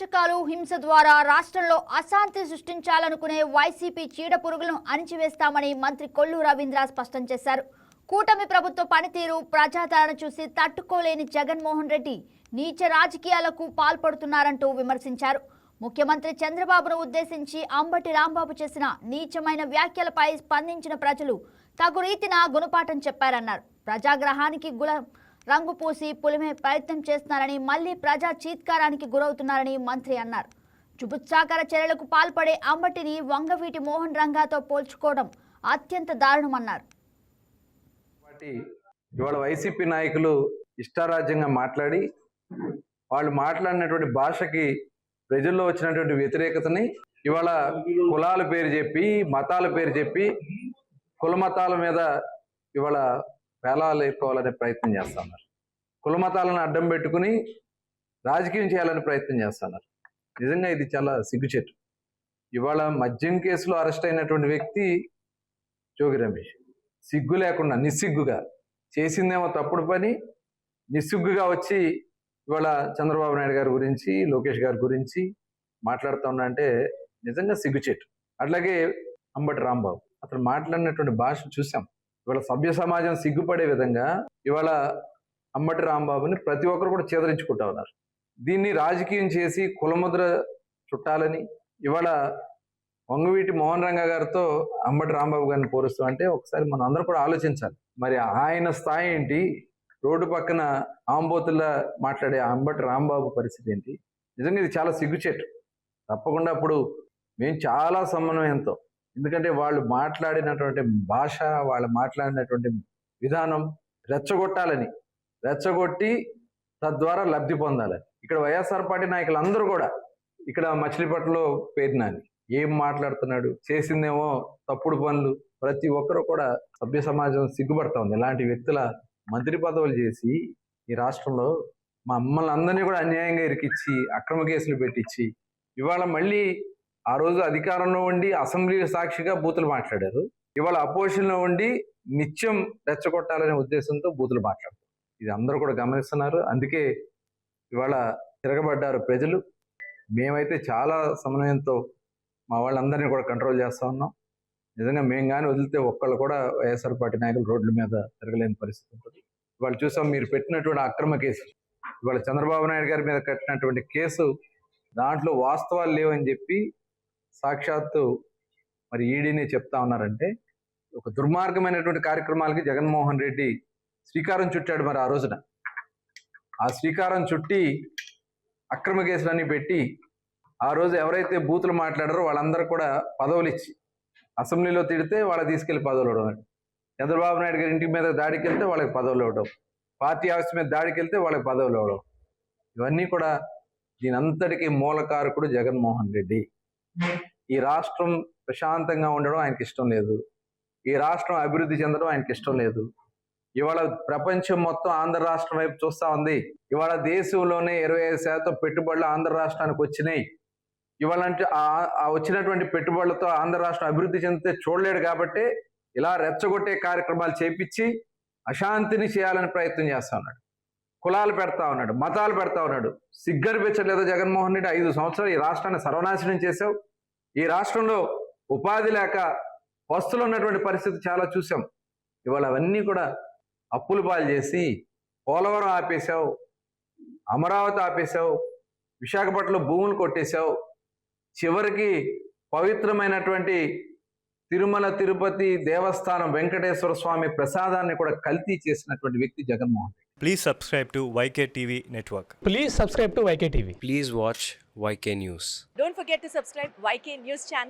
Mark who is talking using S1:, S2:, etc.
S1: అరాచకాలు హింస ద్వారా రాష్ట్రంలో అశాంతి సృష్టించాలనుకునే వైసీపీ చీడ పురుగులను అణిచివేస్తామని మంత్రి కొల్లు రవీంద్ర స్పష్టం చేశారు. కూటమి ప్రభుత్వ పనితీరు ప్రజాదరణ చూసి తట్టుకోలేని జగన్మోహన్ రెడ్డి నీచ రాజకీయాలకు పాల్పడుతున్నారంటూ విమర్శించారు. ముఖ్యమంత్రి చంద్రబాబును ఉద్దేశించి అంబటి రాంబాబు చేసిన నీచమైన వ్యాఖ్యలపై స్పందించిన ప్రజలు తగు రీతిన గుణపాఠం చెప్పారన్నారు. ప్రజాగ్రహానికి రంగు పూసి పులిమే ప్రయత్నం చేస్తున్నారని, మళ్లీ ప్రజా చీత్కారానికి గురవుతున్నారని మంత్రి అన్నారు. జుగుత్సాకర చర్యలకు పాల్పడే అంబటిని వంగవీటి మోహన్ రంగాతో పోల్చుకోవడం అత్యంత దారుణమన్నారు.
S2: ఇవాళ వైసీపీ నాయకులు ఇష్టారాజ్యంగా మాట్లాడి వాళ్ళు మాట్లాడినటువంటి భాషకి ప్రజల్లో వచ్చినటువంటి వ్యతిరేకతని ఇవాళ కులాల పేరు చెప్పి, మతాల పేరు చెప్పి, కుల మతాల మీద ఇవాళ వేలాలు ఎక్కువాలనే ప్రయత్నం చేస్తున్నారు. కుల మతాలను అడ్డం పెట్టుకుని రాజకీయం చేయాలని ప్రయత్నం చేస్తున్నారు. నిజంగా ఇది చాలా సిగ్గుచేటు. ఇవాళ మద్యం కేసులో అరెస్ట్ అయినటువంటి వ్యక్తి జోగి రమేష్ సిగ్గు లేకుండా నిస్సిగ్గుగా చేసిందేమో తప్పుడు పని, నిస్సిగ్గుగా వచ్చి ఇవాళ చంద్రబాబు నాయుడు గారి గురించి, లోకేష్ గారి గురించి మాట్లాడుతూ ఉన్నా అంటే నిజంగా సిగ్గుచేటు. అట్లాగే అంబటి రాంబాబు అతను మాట్లాడినటువంటి భాష చూసాం. ఇవాళ సభ్య సమాజం సిగ్గుపడే విధంగా ఇవాళ అంబటి రాంబాబుని ప్రతి ఒక్కరు కూడా చేదరించుకుంటా ఉన్నారు. దీన్ని రాజకీయం చేసి కులముద్ర చుట్టాలని ఇవాళ వంగవీటి మోహన్ రంగా గారితో అంబటి రాంబాబు గారిని పోలుస్తూ అంటే ఒకసారి మనం అందరం కూడా ఆలోచించాలి. మరి ఆయన స్థాయి ఏంటి? రోడ్డు పక్కన ఆంబోతుల్లా మాట్లాడే అంబటి రాంబాబు పరిస్థితి ఏంటి? నిజంగా ఇది చాలా సిగ్గుచేటు. తప్పకుండా అప్పుడు మేము చాలా సమన్వయంతో, ఎందుకంటే వాళ్ళు మాట్లాడినటువంటి భాష, వాళ్ళు మాట్లాడినటువంటి విధానం రెచ్చగొట్టాలని, రెచ్చగొట్టి తద్వారా లబ్ధి పొందాలని. ఇక్కడ వైఎస్ఆర్ పార్టీ నాయకులు అందరూ కూడా ఇక్కడ మచిలీపట్నంలో పేర్నాని ఏం మాట్లాడుతున్నాడు, చేసిందేమో తప్పుడు పనులు, ప్రతి ఒక్కరు కూడా సభ్య సమాజం సిగ్గుపడతా ఉంది. ఇలాంటి వ్యక్తుల మంత్రి పదవులు చేసి ఈ రాష్ట్రంలో మమ్మల్ని అందరినీ కూడా అన్యాయంగా ఇరికిచ్చి అక్రమ కేసులు పెట్టించి ఇవాళ మళ్ళీ ఆ రోజు అధికారంలో ఉండి అసెంబ్లీ సాక్షిగా బూతులు మాట్లాడారు. ఇవాళ అపోజిషన్లో ఉండి నిత్యం రెచ్చగొట్టాలనే ఉద్దేశంతో బూతులు మాట్లాడారు. ఇది అందరూ కూడా గమనిస్తున్నారు. అందుకే ఇవాళ తిరగబడ్డారు ప్రజలు. మేమైతే చాలా సమన్వయంతో మా వాళ్ళందరినీ కూడా కంట్రోల్ చేస్తూ ఉన్నాం. నిజంగా మేము కానీ వదిలితే ఒక్కళ్ళు కూడా వైఎస్ఆర్ పార్టీ నాయకులు రోడ్ల మీద తిరగలేని పరిస్థితి ఉంటుంది. ఇవాళ చూసాం మీరు పెట్టినటువంటి అక్రమ కేసు, ఇవాళ చంద్రబాబు నాయుడు గారి మీద కట్టినటువంటి కేసు, దాంట్లో వాస్తవాలు లేవని చెప్పి సాక్షాత్తు మరి ఈడీనే చెప్తా ఉన్నారంటే ఒక దుర్మార్గమైనటువంటి కార్యక్రమాలకి జగన్మోహన్ రెడ్డి శ్రీకారం చుట్టాడు. మరి ఆ రోజున ఆ శ్రీకారం చుట్టి అక్రమ కేసులన్నీ పెట్టి ఆ రోజు ఎవరైతే బూతులు మాట్లాడారో వాళ్ళందరూ కూడా పదవులు ఇచ్చి, అసెంబ్లీలో తిడితే వాళ్ళకి తీసుకెళ్లి పదవులు ఇవ్వడం, చంద్రబాబు నాయుడు గారి ఇంటి మీద దాడికి వెళ్తే వాళ్ళకి పదవులు ఇవ్వడం, పార్టీ ఆఫీస్ మీద దాడికి వెళ్తే వాళ్ళకి పదవులు ఇవ్వడం, ఇవన్నీ కూడా దీని అంతటికీ మూలకారకుడు జగన్మోహన్ రెడ్డి. ఈ రాష్ట్రం ప్రశాంతంగా ఉండడం ఆయనకి ఇష్టం లేదు. ఈ రాష్ట్రం అభివృద్ధి చెందడం ఆయనకి ఇష్టం లేదు. ఇవాళ ప్రపంచం మొత్తం ఆంధ్ర రాష్ట్రం వైపు చూస్తా ఉంది. ఇవాళ దేశంలోనే 25% పెట్టుబడులు ఆంధ్ర రాష్ట్రానికి వచ్చినాయి. ఇవాళ అంటే ఆ వచ్చినటువంటి పెట్టుబడులతో ఆంధ్ర రాష్ట్రం అభివృద్ధి చెందితే చూడలేడు కాబట్టి ఇలా రెచ్చగొట్టే కార్యక్రమాలు చేపించి అశాంతిని చేయాలని ప్రయత్నం చేస్తా ఉన్నాడు. కులాలు పెడతా ఉన్నాడు, మతాలు పెడతా ఉన్నాడు. సిగ్గనిపించట్లేదు జగన్మోహన్ రెడ్డి? 5 సంవత్సరాలు ఈ రాష్ట్రాన్ని సర్వనాశనం చేశావు. ఈ రాష్ట్రంలో ఉపాధి లేక వస్తువులు ఉన్నటువంటి పరిస్థితి చాలా చూసాం. ఇవాళ అవన్నీ కూడా అప్పులు పాలు చేసి పోలవరం ఆపేశావు, అమరావతి ఆపేశావు, విశాఖపట్నంలో భూములు కొట్టేశావు, చివరికి పవిత్రమైనటువంటి తిరుమల తిరుపతి దేవస్థానం వెంకటేశ్వర స్వామి ప్రసాదాన్ని కూడా కల్తీ చేసినటువంటి వ్యక్తి Jaganmohan Reddy.
S3: Please subscribe to YK TV Network.
S4: Please subscribe to YK TV.
S5: Please watch YK News.
S6: Don't forget to subscribe YK News channel